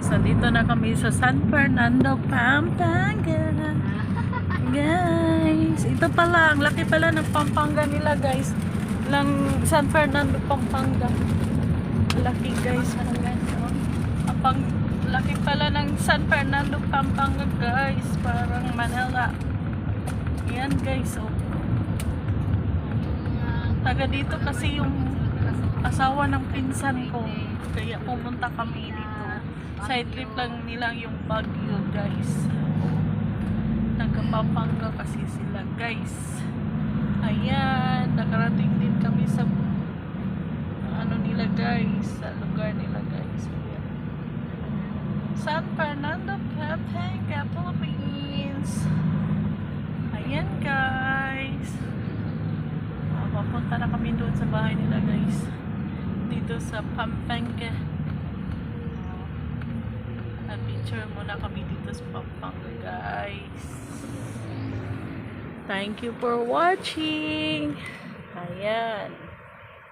Nandito na kami sa San Fernando, Pampanga. Guys, ito pala, ang laki pala ng Pampanga nila guys. Lang San Fernando, Pampanga. Laki guys. Ang laki pala ng San Fernando, Pampanga guys. Parang Manila. Yan guys, oh. Taga dito kasi yung asawa ng pinsan ko. Kaya pumunta kami dito. Side trip lang nila yung Baguio guys. Nagkapapangga kasi sila guys. Ayan, nakarating din kami sa ano nila guys, sa lugar nila guys. Ayan. San Fernando, Pampanga, Philippines. Ayan guys. Papunta na kami doon sa bahay nila guys. Dito sa Pampanga. Picture muna kami dito sa Pampanga guys. Thank you for watching. Ayan.